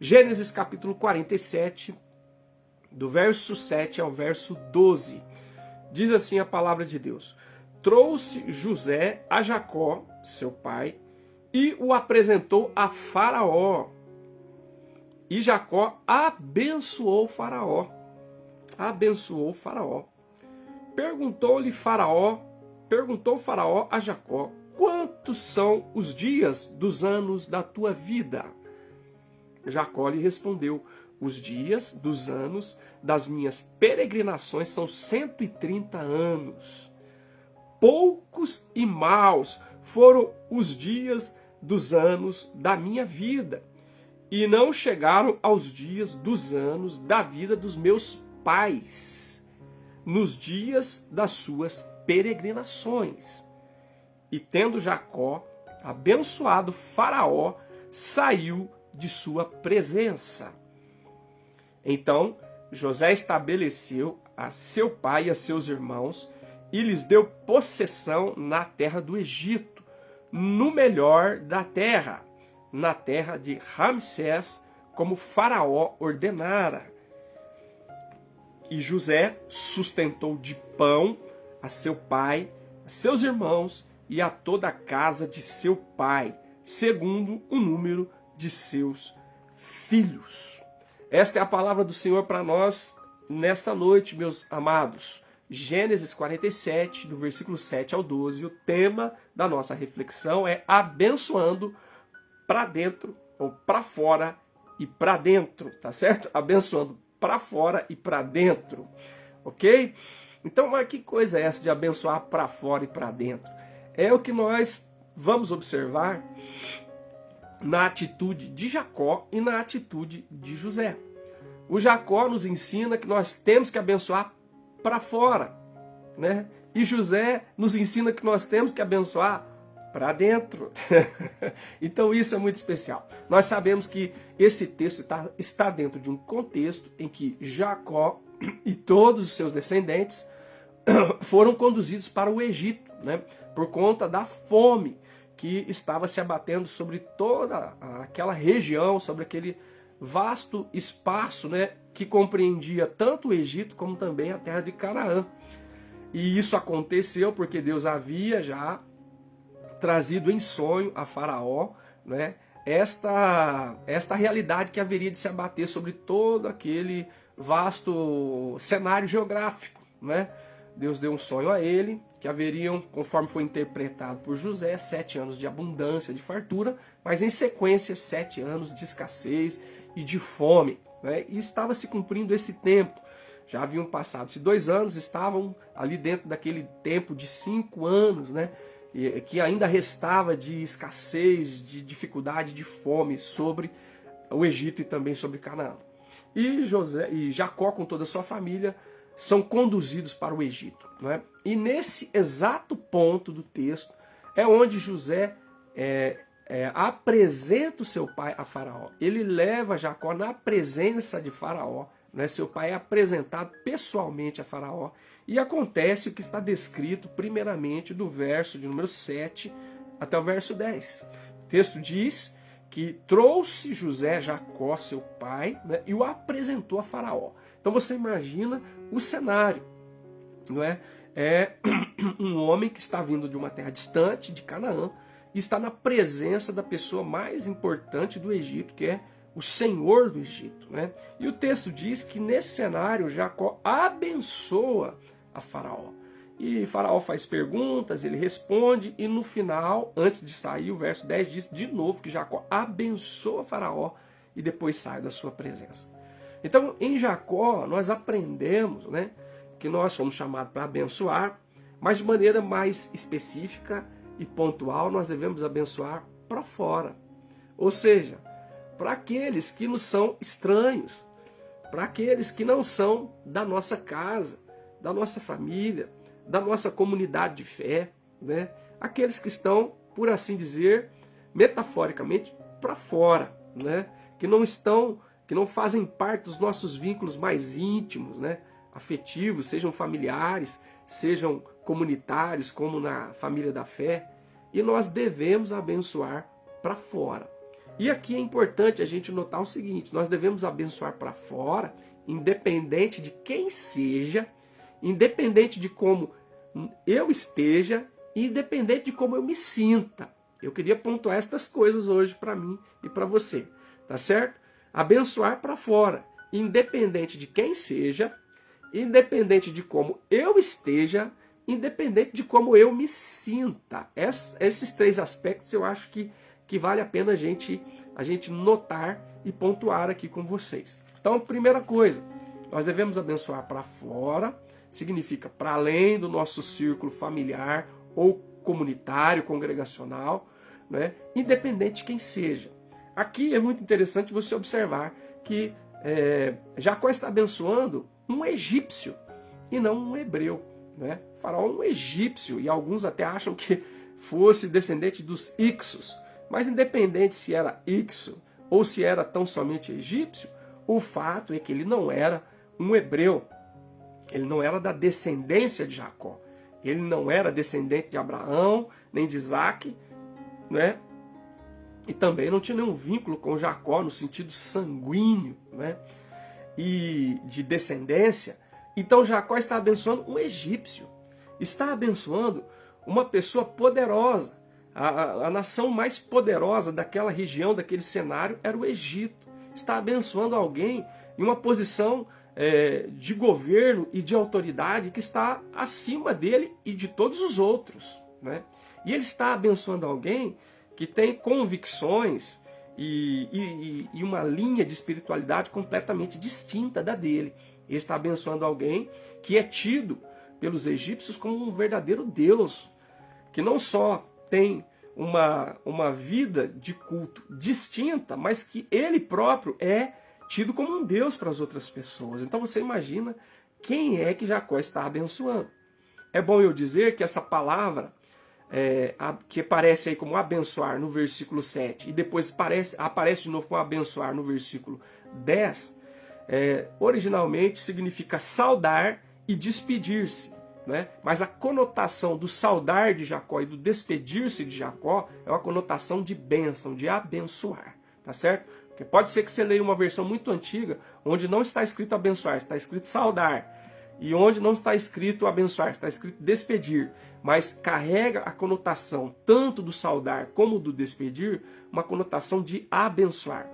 Gênesis capítulo 47, do verso 7 ao verso 12. Diz assim a palavra de Deus: Trouxe José a Jacó, seu pai, e o apresentou a Faraó. E Jacó abençoou Faraó. Abençoou Faraó. Perguntou Faraó a Jacó: quantos são os dias dos anos da tua vida? Jacó lhe respondeu: os dias dos anos das minhas peregrinações são 130 anos. Poucos e maus foram os dias dos anos da minha vida, e não chegaram aos dias dos anos da vida dos meus pais, nos dias das suas peregrinações. E tendo Jacó abençoado Faraó, saiu de sua presença. Então José estabeleceu a seu pai e a seus irmãos e lhes deu possessão na terra do Egito, no melhor da terra, na terra de Ramsés, como Faraó ordenara. E José sustentou de pão a seu pai, a seus irmãos e a toda a casa de seu pai, segundo o número de seus filhos. Esta é a palavra do Senhor para nós nesta noite, meus amados. Gênesis 47, do versículo 7 ao 12. O tema da nossa reflexão é abençoando para dentro, ou para fora e para dentro, tá certo? Abençoando para fora e para dentro, ok? Então, mas que coisa é essa de abençoar para fora e para dentro? É o que nós vamos observar na atitude de Jacó e na atitude de José. O Jacó nos ensina que nós temos que abençoar para fora, né? E José nos ensina que nós temos que abençoar para dentro. Então isso é muito especial. Nós sabemos que esse texto está dentro de um contexto em que Jacó e todos os seus descendentes foram conduzidos para o Egito, né? Por conta da fome que estava se abatendo sobre toda aquela região, sobre aquele vasto espaço, né, que compreendia tanto o Egito como também a terra de Canaã. E isso aconteceu porque Deus havia já trazido em sonho a Faraó, né, esta realidade que haveria de se abater sobre todo aquele vasto cenário geográfico, né? Deus deu um sonho a ele, que haveriam, conforme foi interpretado por José, 7 anos de abundância, de fartura, mas em sequência 7 anos de escassez e de fome, né? E estava se cumprindo esse tempo. Já haviam passado-se 2 anos, estavam ali dentro daquele tempo de 5 anos, né? E que ainda restava de escassez, de dificuldade, de fome sobre o Egito e também sobre Canaã. E Jacó, com toda a sua família, são conduzidos para o Egito, né? E nesse exato ponto do texto é onde José apresenta o seu pai a Faraó. Ele leva Jacó na presença de Faraó, né? Seu pai é apresentado pessoalmente a Faraó. E acontece o que está descrito primeiramente do verso de número 7 até o verso 10. O texto diz que trouxe José Jacó, seu pai, né, e o apresentou a Faraó. Então você imagina o cenário, não é? É um homem que está vindo de uma terra distante, de Canaã, e está na presença da pessoa mais importante do Egito, que é o Senhor do Egito, né? E o texto diz que nesse cenário Jacó abençoa a Faraó. E Faraó faz perguntas, ele responde, e no final, antes de sair, o verso 10 diz de novo que Jacó abençoa Faraó e depois sai da sua presença. Então, em Jacó, nós aprendemos, né, que nós somos chamados para abençoar, mas de maneira mais específica e pontual, nós devemos abençoar para fora. Ou seja, para aqueles que nos são estranhos, para aqueles que não são da nossa casa, da nossa família, da nossa comunidade de fé, né? Aqueles que estão, por assim dizer, metaforicamente, para fora, né? Que não fazem parte dos nossos vínculos mais íntimos, né? Afetivos, sejam familiares, sejam comunitários, como na família da fé, e nós devemos abençoar para fora. E aqui é importante a gente notar o seguinte: nós devemos abençoar para fora, independente de quem seja, independente de como eu esteja, independente de como eu me sinta. Eu queria pontuar estas coisas hoje para mim e para você, tá certo? Abençoar para fora, independente de quem seja, independente de como eu esteja, independente de como eu me sinta. Esses três aspectos eu acho que vale a pena a gente notar e pontuar aqui com vocês. Então, primeira coisa, nós devemos abençoar para fora, significa para além do nosso círculo familiar ou comunitário, congregacional, né? Independente de quem seja. Aqui é muito interessante você observar que Jacó está abençoando um egípcio e não um hebreu, né? Faraó é um egípcio, e alguns até acham que fosse descendente dos Ixos. Mas independente se era Ixo ou se era tão somente egípcio, o fato é que ele não era um hebreu. Ele não era da descendência de Jacó. Ele não era descendente de Abraão, nem de Isaac, né? E também não tinha nenhum vínculo com Jacó no sentido sanguíneo, né? E de descendência. Então Jacó está abençoando um egípcio. Está abençoando uma pessoa poderosa. A nação mais poderosa daquela região, daquele cenário, era o Egito. Está abençoando alguém em uma posição de governo e de autoridade que está acima dele e de todos os outros, né? E ele está abençoando alguém que tem convicções e uma linha de espiritualidade completamente distinta da dele. Ele está abençoando alguém que é tido pelos egípcios como um verdadeiro Deus, que não só tem uma vida de culto distinta, mas que ele próprio é tido como um Deus para as outras pessoas. Então você imagina quem é que Jacó está abençoando. É bom eu dizer que essa palavra, que aparece aí como abençoar no versículo 7, e depois aparece de novo como abençoar no versículo 10, originalmente significa saudar e despedir-se. Né? Mas a conotação do saudar de Jacó e do despedir-se de Jacó é uma conotação de bênção, de abençoar, tá certo? Porque pode ser que você leia uma versão muito antiga, onde não está escrito abençoar, está escrito saudar, e onde não está escrito abençoar, está escrito despedir, mas carrega a conotação tanto do saudar como do despedir, uma conotação de abençoar,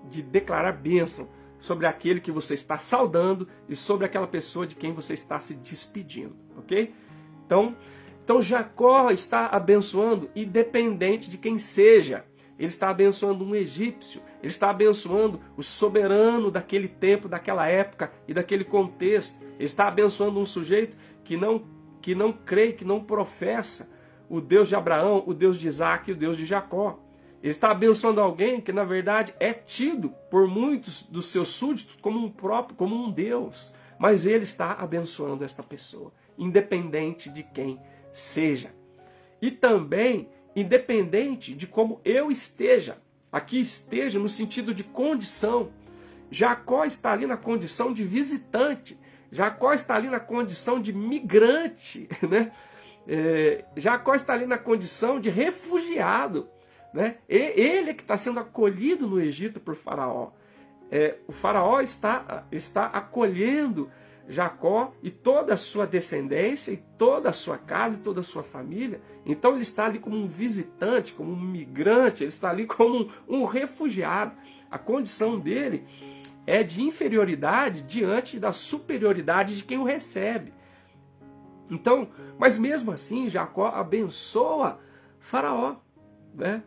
de declarar bênção sobre aquele que você está saudando e sobre aquela pessoa de quem você está se despedindo, ok? Então Jacó está abençoando independente de quem seja. Ele está abençoando um egípcio, ele está abençoando o soberano daquele tempo, daquela época e daquele contexto. Ele está abençoando um sujeito que não crê, que não professa o Deus de Abraão, o Deus de Isaac e o Deus de Jacó. Ele está abençoando alguém que, na verdade, é tido por muitos dos seus súditos como um Deus. Mas ele está abençoando esta pessoa, independente de quem seja. E também, independente de como eu esteja. Aqui esteja no sentido de condição. Jacó está ali na condição de visitante. Jacó está ali na condição de migrante, né? Jacó está ali na condição de refugiado. Né? Ele é que está sendo acolhido no Egito por Faraó. O Faraó está acolhendo Jacó e toda a sua descendência, e toda a sua casa, e toda a sua família. Então ele está ali como um visitante, como um migrante, ele está ali como um refugiado. A condição dele é de inferioridade diante da superioridade de quem o recebe. Então, mas mesmo assim, Jacó abençoa Faraó, né?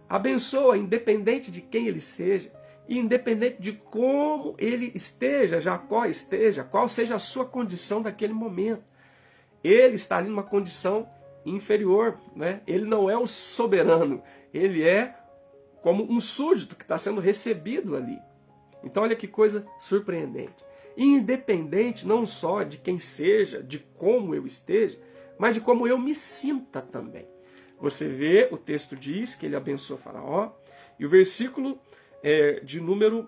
Abençoa, independente de quem ele seja, e independente de como ele esteja, Jacó esteja, qual seja a sua condição daquele momento. Ele está ali numa condição inferior, né? Ele não é o soberano, ele é como um súdito que está sendo recebido ali. Então olha que coisa surpreendente. Independente não só de quem seja, de como eu esteja, mas de como eu me sinta também. Você vê, o texto diz que ele abençoa Faraó, e o versículo de número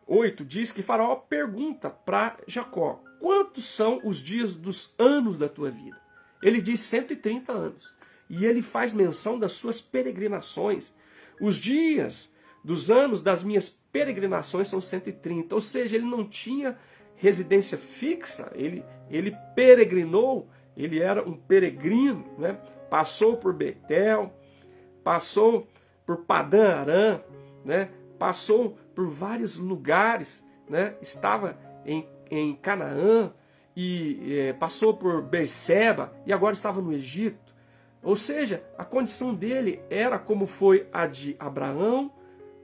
8 diz que Faraó pergunta para Jacó: quantos são os dias dos anos da tua vida? Ele diz 130 anos. E ele faz menção das suas peregrinações. Os dias dos anos das minhas peregrinações são 130. Ou seja, ele não tinha residência fixa, ele peregrinou, ele era um peregrino, né? Passou por Betel, passou por Padã Arã, né? Passou por vários lugares, né? Estava em Canaã e passou por Berseba e agora estava no Egito. Ou seja, a condição dele era como foi a de Abraão,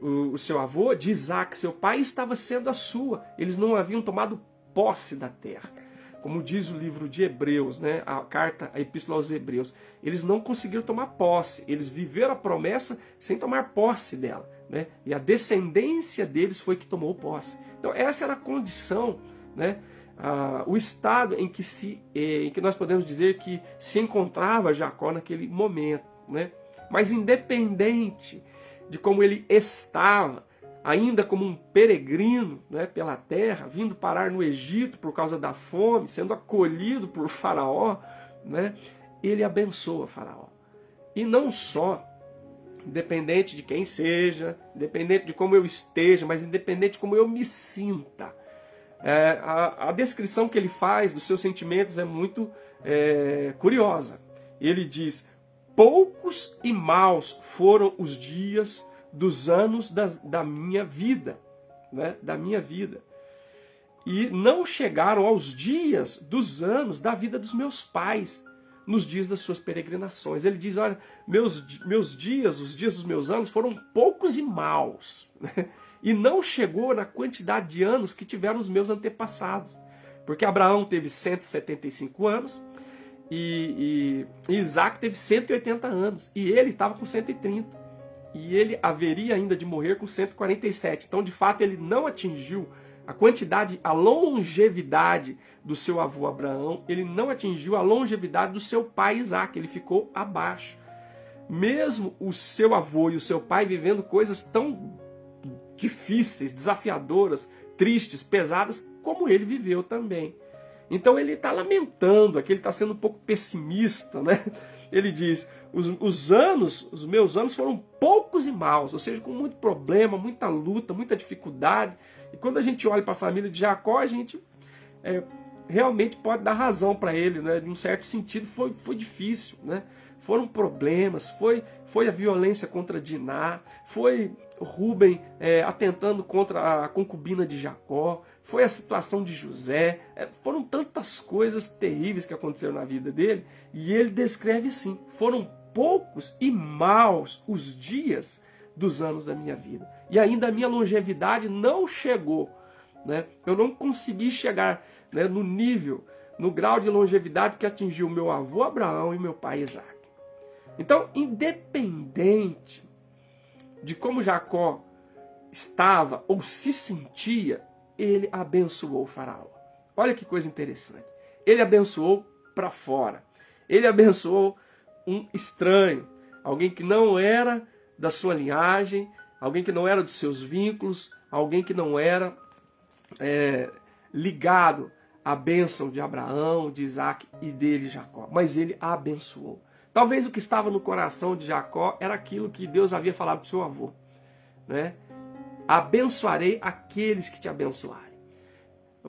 o seu avô, de Isaac, seu pai, estava sendo a sua. Eles não haviam tomado posse da terra. Como diz o livro de Hebreus, né? A Epístola aos Hebreus. Eles não conseguiram tomar posse. Eles viveram a promessa sem tomar posse dela, né? E a descendência deles foi que tomou posse. Então essa era a condição, né? O estado em que nós podemos dizer que se encontrava Jacó naquele momento, né? Mas independente de como ele estava, ainda como um peregrino, né, pela terra, vindo parar no Egito por causa da fome, sendo acolhido por Faraó, né, ele abençoa Faraó. E não só, independente de quem seja, independente de como eu esteja, mas independente de como eu me sinta. A descrição que ele faz dos seus sentimentos é muito curiosa. Ele diz: poucos e maus foram os dias dos anos da minha vida, né? Da minha vida. E não chegaram aos dias dos anos da vida dos meus pais, nos dias das suas peregrinações. Ele diz: olha, meus dias, os dias dos meus anos foram poucos e maus, né? E não chegou na quantidade de anos que tiveram os meus antepassados. Porque Abraão teve 175 anos e Isaac teve 180 anos. E ele estava com 130. E ele haveria ainda de morrer com 147. Então, de fato, ele não atingiu a quantidade, a longevidade do seu avô Abraão. Ele não atingiu a longevidade do seu pai Isaac. Ele ficou abaixo. Mesmo o seu avô e o seu pai vivendo coisas tão difíceis, desafiadoras, tristes, pesadas, como ele viveu também. Então ele está lamentando, aqui ele está sendo um pouco pessimista, né? Ele diz: os meus anos foram poucos e maus, ou seja, com muito problema, muita luta, muita dificuldade. E quando a gente olha para a família de Jacó, a gente realmente pode dar razão para ele, né? De um certo sentido foi difícil, né? Foram problemas, foi a violência contra Diná, foi Rúben atentando contra a concubina de Jacó, foi a situação de José, foram tantas coisas terríveis que aconteceram na vida dele, e ele descreve assim: foram poucos e maus os dias dos anos da minha vida, e ainda a minha longevidade não chegou, né? Eu não consegui chegar, né, no grau de longevidade que atingiu meu avô Abraão e meu pai Isaac. Então, independente de como Jacó estava ou se sentia, ele abençoou o Faraó. Olha que coisa interessante. Ele abençoou para fora. Ele abençoou um estranho, alguém que não era da sua linhagem, alguém que não era dos seus vínculos, alguém que não era ligado à bênção de Abraão, de Isaac e dele, Jacó. Mas ele a abençoou. Talvez o que estava no coração de Jacó era aquilo que Deus havia falado para o seu avô, né? Abençoarei aqueles que te abençoarem.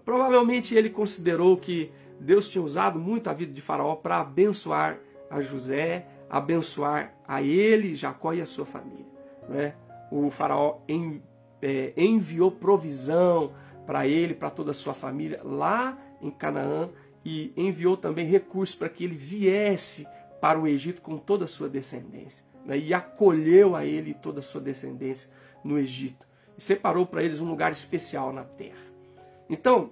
Provavelmente ele considerou que Deus tinha usado muito a vida de Faraó para abençoar a José, abençoar a ele, Jacó e a sua família, né? O Faraó enviou provisão para ele, para toda a sua família lá em Canaã, e enviou também recursos para que ele viesse para o Egito com toda a sua descendência, né? E acolheu a ele e toda a sua descendência no Egito. E separou para eles um lugar especial na terra. Então,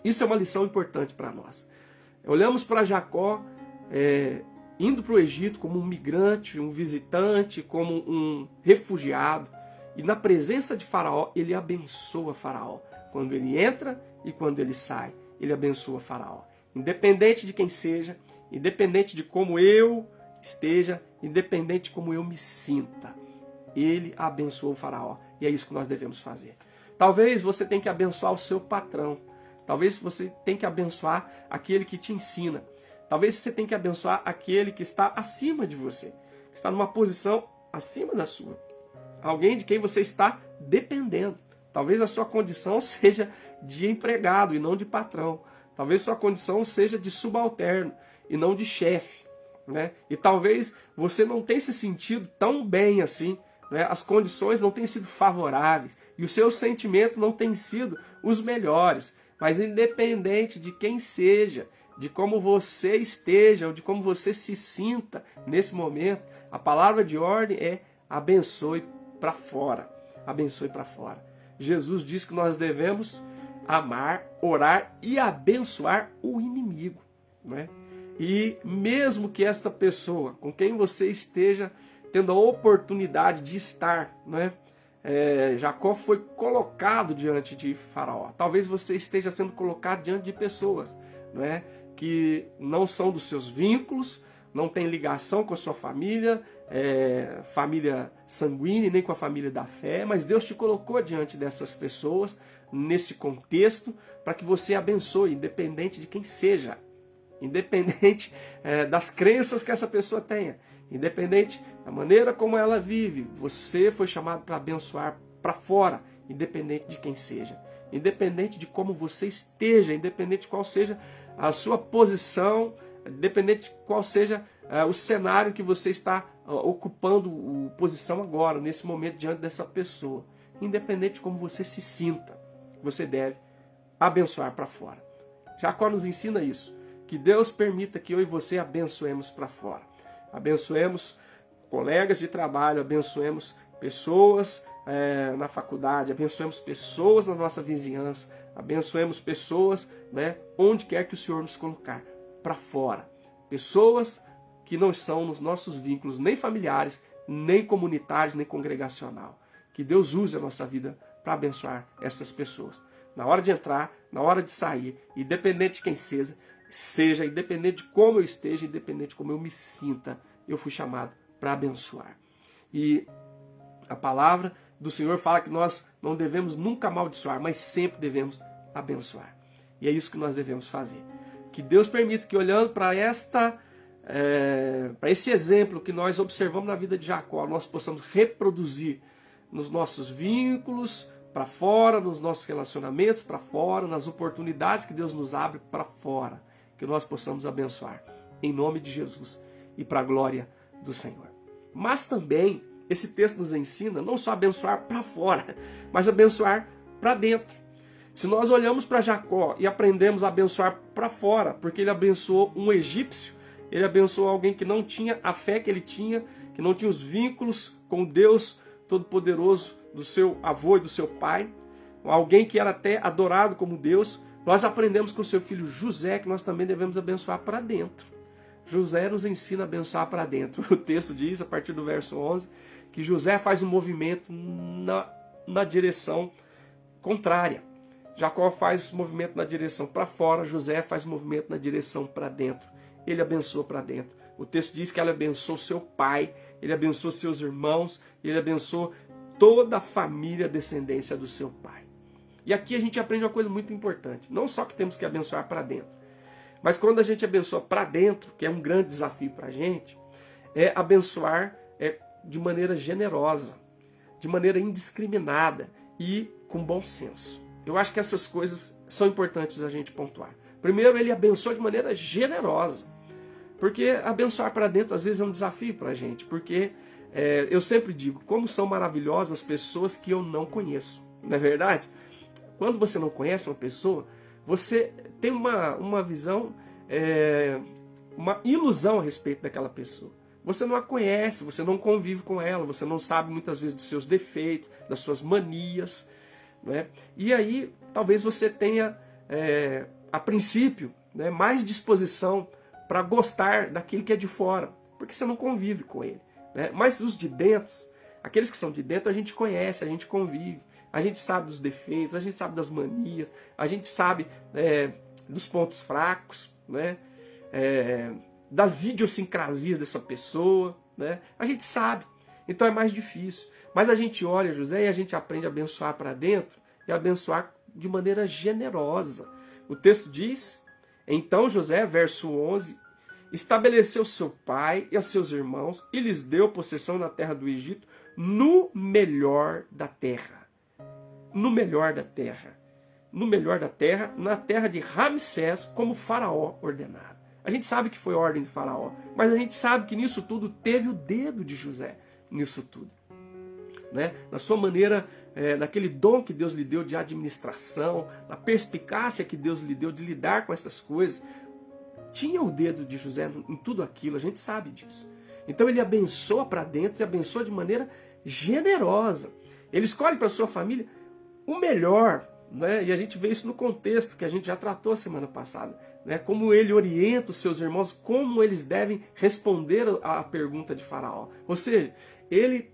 isso é uma lição importante para nós. Olhamos para Jacó indo para o Egito como um migrante, um visitante, como um refugiado. E na presença de Faraó, ele abençoa Faraó. Quando ele entra e quando ele sai, ele abençoa Faraó. Independente de quem seja, independente de como eu esteja, independente de como eu me sinta, ele abençoou o Faraó. E é isso que nós devemos fazer. Talvez você tenha que abençoar o seu patrão. Talvez você tenha que abençoar aquele que te ensina. Talvez você tenha que abençoar aquele que está acima de você, que está numa posição acima da sua. alguém de quem você está dependendo. Talvez a sua condição seja de empregado e não de patrão. Talvez sua condição seja de subalterno e não de chefe, né? E talvez você não tenha se sentido tão bem assim, né? As condições não têm sido favoráveis e os seus sentimentos não têm sido os melhores. Mas independente de quem seja, de como você esteja ou de como você se sinta nesse momento, a palavra de ordem é abençoe para fora. Abençoe para fora. Jesus diz que nós devemos amar, orar e abençoar o inimigo, né? E mesmo que esta pessoa com quem você esteja tendo a oportunidade de estar, né? Jacó foi colocado diante de Faraó. Talvez você esteja sendo colocado diante de pessoas, né? Que não são dos seus vínculos, não tem ligação com a sua família, família sanguínea, nem com a família da fé, mas Deus te colocou diante dessas pessoas, nesse contexto, para que você abençoe, independente de quem seja, independente das crenças que essa pessoa tenha, independente da maneira como ela vive, você foi chamado para abençoar para fora, independente de quem seja, independente de como você esteja, independente de qual seja a sua posição, independente de qual seja o cenário que você está ocupando posição agora, nesse momento, diante dessa pessoa. Independente de como você se sinta, você deve abençoar para fora. Jacó nos ensina isso, que Deus permita que eu e você abençoemos para fora. Abençoemos colegas de trabalho, abençoemos pessoas na faculdade, abençoemos pessoas na nossa vizinhança, abençoemos pessoas, né, onde quer que o Senhor nos colocar, para fora. Pessoas que não são nos nossos vínculos nem familiares, nem comunitários, nem congregacional. Que Deus use a nossa vida para abençoar essas pessoas. Na hora de entrar, na hora de sair, independente de quem seja, independente de como eu esteja, independente de como eu me sinta, eu fui chamado para abençoar. E a palavra do Senhor fala que nós não devemos nunca amaldiçoar, mas sempre devemos abençoar. E é isso que nós devemos fazer. Que Deus permita que, olhando para esse exemplo que nós observamos na vida de Jacó, nós possamos reproduzir nos nossos vínculos para fora, nos nossos relacionamentos para fora, nas oportunidades que Deus nos abre para fora, que nós possamos abençoar, em nome de Jesus e para a glória do Senhor. Mas também, esse texto nos ensina não só abençoar para fora, mas abençoar para dentro. Se nós olhamos para Jacó e aprendemos a abençoar para fora, porque ele abençoou um egípcio, ele abençoou alguém que não tinha a fé que ele tinha, que não tinha os vínculos com Deus Todo-Poderoso do seu avô e do seu pai, alguém que era até adorado como Deus. Nós aprendemos com o seu filho José que nós também devemos abençoar para dentro. José nos ensina a abençoar para dentro. O texto diz, a partir do verso 11, que José faz um movimento na direção contrária. Jacó faz movimento na direção para fora, José faz movimento na direção para dentro. Ele abençoa para dentro. O texto diz que ele abençoou seu pai, ele abençoou seus irmãos, ele abençoou toda a família, descendência do seu pai. E aqui a gente aprende uma coisa muito importante. Não só que temos que abençoar para dentro, mas quando a gente abençoa para dentro, que é um grande desafio para a gente, é abençoar de maneira generosa, de maneira indiscriminada e com bom senso. Eu acho que essas coisas são importantes a gente pontuar. Primeiro, ele abençoa de maneira generosa. Porque abençoar para dentro às vezes é um desafio para a gente. Porque eu sempre digo, como são maravilhosas as pessoas que eu não conheço. Não é verdade? Quando você não conhece uma pessoa, você tem uma visão, uma ilusão a respeito daquela pessoa. Você não a conhece, você não convive com ela, você não sabe muitas vezes dos seus defeitos, das suas manias. Né? E aí talvez você tenha, a princípio, né, mais disposição para gostar daquele que é de fora, porque você não convive com ele. Né? Mas os de dentro, aqueles que são de dentro, a gente conhece, a gente convive, a gente sabe dos defeitos, a gente sabe das manias, a gente sabe dos pontos fracos, né? Das idiosincrasias dessa pessoa, né? A gente sabe, então é mais difícil. Mas a gente olha José e a gente aprende a abençoar para dentro e abençoar de maneira generosa. O texto diz, então José, verso 11, estabeleceu seu pai e a seus irmãos e lhes deu possessão na terra do Egito no melhor da terra. No melhor da terra. No melhor da terra, na terra de Ramsés, como Faraó ordenara. A gente sabe que foi ordem de Faraó, mas a gente sabe que nisso tudo teve o dedo de José, nisso tudo. Né? Na sua maneira, naquele dom que Deus lhe deu de administração, na perspicácia que Deus lhe deu de lidar com essas coisas, tinha o dedo de José em tudo aquilo, a gente sabe disso. Então ele abençoa para dentro e abençoa de maneira generosa. Ele escolhe para sua família o melhor, né? E a gente vê isso no contexto que a gente já tratou semana passada, né? Como ele orienta os seus irmãos, como eles devem responder à pergunta de Faraó. Ou seja, ele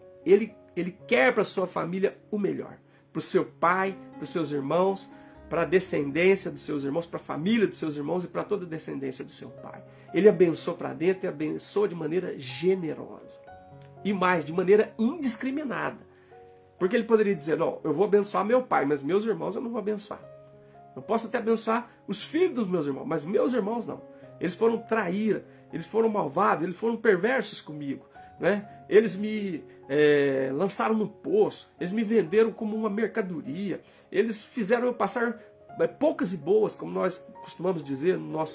quer para sua família o melhor, para o seu pai, para os seus irmãos, para a descendência dos seus irmãos, para a família dos seus irmãos e para toda a descendência do seu pai. Ele abençoa para dentro e abençoa de maneira generosa. E mais, de maneira indiscriminada. Porque ele poderia dizer, não, eu vou abençoar meu pai, mas meus irmãos eu não vou abençoar. Eu posso até abençoar os filhos dos meus irmãos, mas meus irmãos não. Eles foram traíra, eles foram malvados, eles foram perversos comigo. Né? Eles me lançaram no poço, eles me venderam como uma mercadoria, eles fizeram eu passar poucas e boas, como nós costumamos dizer no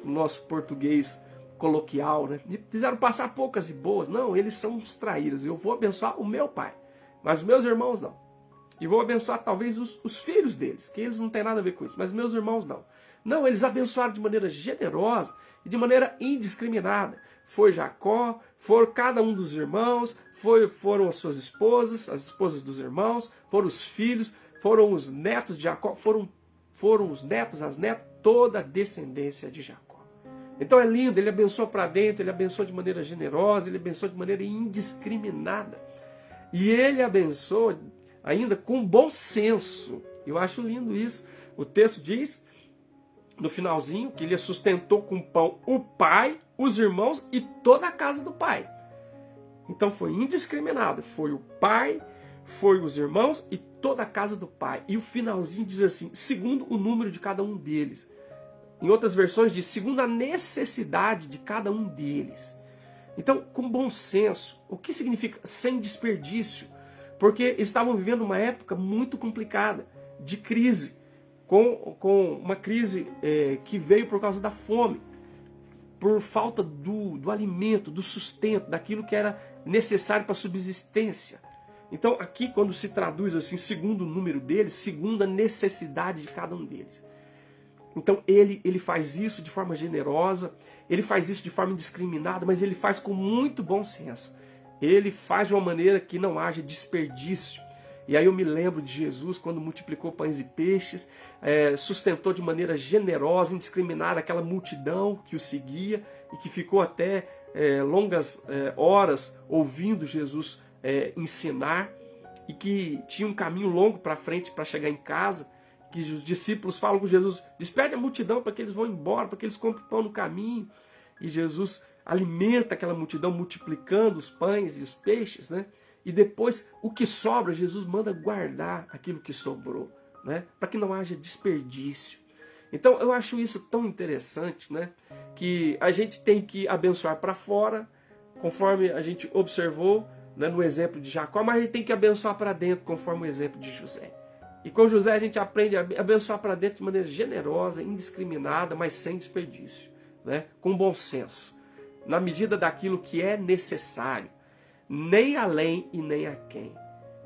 nosso português coloquial, né? Me fizeram passar poucas e boas. Não, eles são os traíras. Eu vou abençoar o meu pai, mas meus irmãos não. E vou abençoar talvez os filhos deles, que eles não têm nada a ver com isso, mas meus irmãos não. Não, eles abençoaram de maneira generosa e de maneira indiscriminada. Foi Jacó, foram cada um dos irmãos, foram as suas esposas, as esposas dos irmãos, foram os filhos, foram os netos de Jacó, foram os netos, as netas, toda a descendência de Jacó. Então é lindo, ele abençoa para dentro, ele abençoa de maneira generosa, ele abençoa de maneira indiscriminada. E ele abençoa ainda com bom senso. Eu acho lindo isso. O texto diz, no finalzinho, que ele sustentou com pão o pai, os irmãos e toda a casa do pai. Então foi indiscriminado. Foi o pai, foi os irmãos e toda a casa do pai. E o finalzinho diz assim, segundo o número de cada um deles. Em outras versões diz, segundo a necessidade de cada um deles. Então, com bom senso. O que significa sem desperdício? Porque estavam vivendo uma época muito complicada, de crise, com uma crise que veio por causa da fome, por falta do alimento, do sustento, daquilo que era necessário para a subsistência. Então aqui quando se traduz assim, segundo o número deles, segundo a necessidade de cada um deles. Então ele faz isso de forma generosa, ele faz isso de forma indiscriminada, mas ele faz com muito bom senso. Ele faz de uma maneira que não haja desperdício. E aí eu me lembro de Jesus quando multiplicou pães e peixes, sustentou de maneira generosa, indiscriminada aquela multidão que o seguia e que ficou até longas horas ouvindo Jesus ensinar e que tinha um caminho longo para frente para chegar em casa, que os discípulos falam com Jesus, despede a multidão para que eles vão embora, para que eles comprem pão no caminho. E Jesus alimenta aquela multidão multiplicando os pães e os peixes, né? E depois o que sobra, Jesus manda guardar aquilo que sobrou, né? Para que não haja desperdício. Então eu acho isso tão interessante, né? Que a gente tem que abençoar para fora, conforme a gente observou, né, no exemplo de Jacó, mas a gente tem que abençoar para dentro, conforme o exemplo de José. E com José a gente aprende a abençoar para dentro de maneira generosa, indiscriminada, mas sem desperdício, né? Com bom senso, na medida daquilo que é necessário, nem além e nem aquém.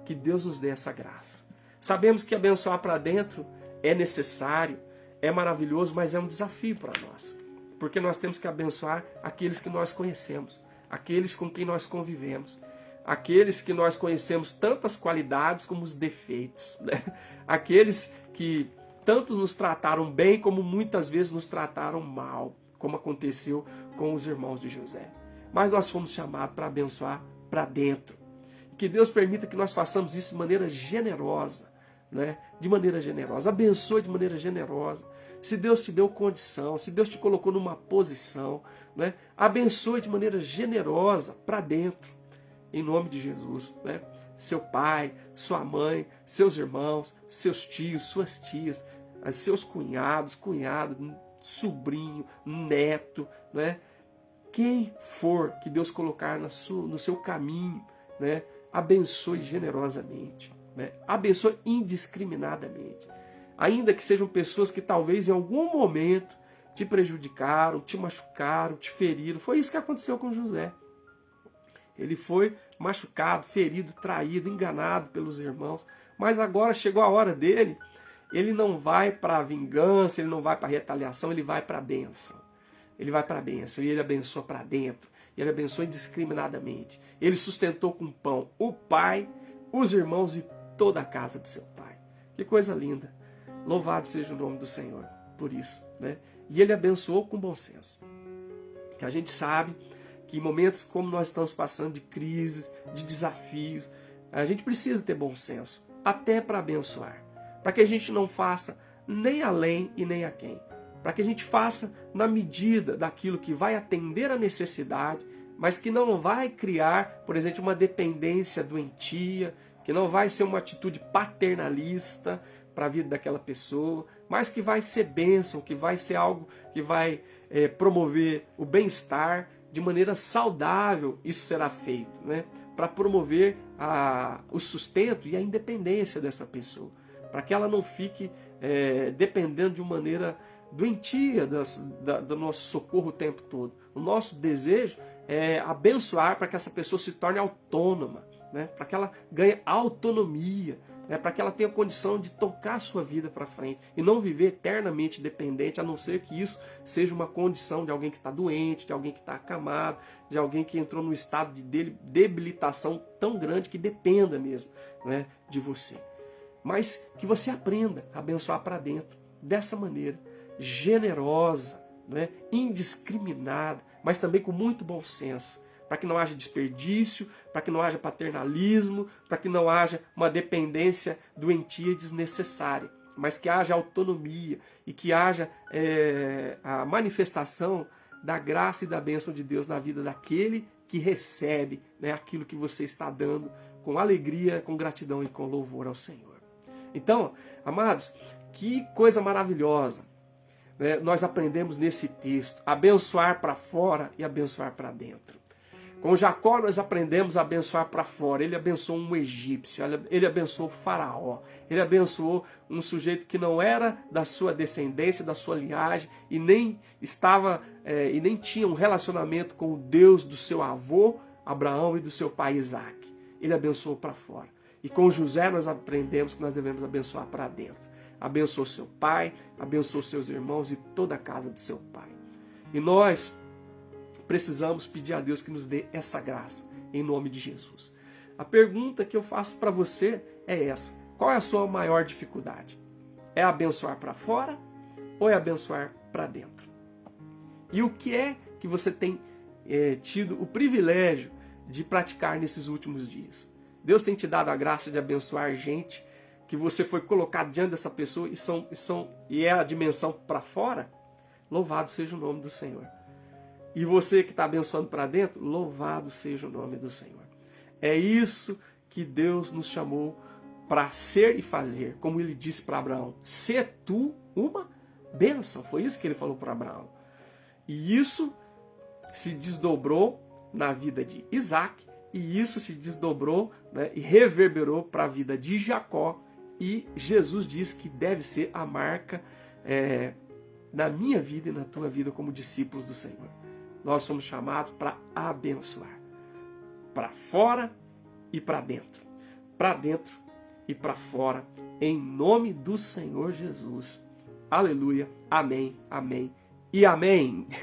Que Deus nos dê essa graça. Sabemos que abençoar para dentro é necessário, é maravilhoso, mas é um desafio para nós, porque nós temos que abençoar aqueles que nós conhecemos, aqueles com quem nós convivemos, aqueles que nós conhecemos tantas qualidades como os defeitos, né? Aqueles que tanto nos trataram bem como muitas vezes nos trataram mal, como aconteceu com os irmãos de José. Mas nós fomos chamados para abençoar para dentro. Que Deus permita que nós façamos isso de maneira generosa, né? De maneira generosa. Abençoe de maneira generosa. Se Deus te deu condição, se Deus te colocou numa posição, né? Abençoe de maneira generosa para dentro, em nome de Jesus, né? Seu pai, sua mãe, seus irmãos, seus tios, suas tias, seus cunhados, sobrinho, neto, né? Quem for que Deus colocar no seu caminho, né? abençoe generosamente, né? Abençoe indiscriminadamente. Ainda que sejam pessoas que talvez em algum momento te prejudicaram, te machucaram, te feriram. Foi isso que aconteceu com José. Ele foi machucado, ferido, traído, enganado pelos irmãos. Mas agora chegou a hora dele. Ele não vai para a vingança, ele não vai para a retaliação, ele vai para a bênção. Ele vai para a bênção e ele abençoa para dentro. Ele abençoa indiscriminadamente. Ele sustentou com pão o pai, os irmãos e toda a casa do seu pai. Que coisa linda. Louvado seja o nome do Senhor por isso, né? E ele abençoou com bom senso. Que a gente sabe que em momentos como nós estamos passando de crises, de desafios, a gente precisa ter bom senso, até para abençoar. Para que a gente não faça nem além e nem aquém. Para que a gente faça na medida daquilo que vai atender a necessidade, mas que não vai criar, por exemplo, uma dependência doentia, que não vai ser uma atitude paternalista para a vida daquela pessoa, mas que vai ser bênção, que vai ser algo que vai promover o bem-estar de maneira saudável. Isso será feito, né? Para promover o sustento e a independência dessa pessoa, para que ela não fique dependendo de maneira doentia do nosso socorro o tempo todo. O nosso desejo é abençoar para que essa pessoa se torne autônoma, né? Para que ela ganhe autonomia, né? Para que ela tenha condição de tocar a sua vida para frente e não viver eternamente dependente, a não ser que isso seja uma condição de alguém que está doente, de alguém que está acamado, de alguém que entrou num estado de debilitação tão grande que dependa mesmo, né, de você. Mas que você aprenda a abençoar para dentro, dessa maneira, generosa, né, indiscriminada, mas também com muito bom senso, para que não haja desperdício, para que não haja paternalismo, para que não haja uma dependência doentia e desnecessária, mas que haja autonomia e que haja a manifestação da graça e da bênção de Deus na vida daquele que recebe, né, aquilo que você está dando com alegria, com gratidão e com louvor ao Senhor. Então, amados, que coisa maravilhosa, né, nós aprendemos nesse texto, abençoar para fora e abençoar para dentro. Com Jacó nós aprendemos a abençoar para fora. Ele abençoou um egípcio, ele abençoou o faraó, ele abençoou um sujeito que não era da sua descendência, da sua linhagem, e nem tinha um relacionamento com o Deus do seu avô Abraão e do seu pai Isaac. Ele abençoou para fora. E com José nós aprendemos que nós devemos abençoar para dentro. Abençoou seu pai, abençoou seus irmãos e toda a casa do seu pai. E nós precisamos pedir a Deus que nos dê essa graça, em nome de Jesus. A pergunta que eu faço para você é essa: qual é a sua maior dificuldade? É abençoar para fora ou é abençoar para dentro? E o que é que você tem tido o privilégio de praticar nesses últimos dias? Deus tem te dado a graça de abençoar gente que você foi colocado diante dessa pessoa e é a dimensão para fora? Louvado seja o nome do Senhor. E você que está abençoando para dentro, louvado seja o nome do Senhor. É isso que Deus nos chamou para ser e fazer, como ele disse para Abraão: sê tu uma bênção. Foi isso que ele falou para Abraão. E isso se desdobrou na vida de Isaac, e isso se desdobrou, né, e reverberou para a vida de Jacó, e Jesus diz que deve ser a marca na minha vida e na tua vida como discípulos do Senhor. Nós somos chamados para abençoar, para fora e para dentro e para fora, em nome do Senhor Jesus. Aleluia, amém, amém e amém.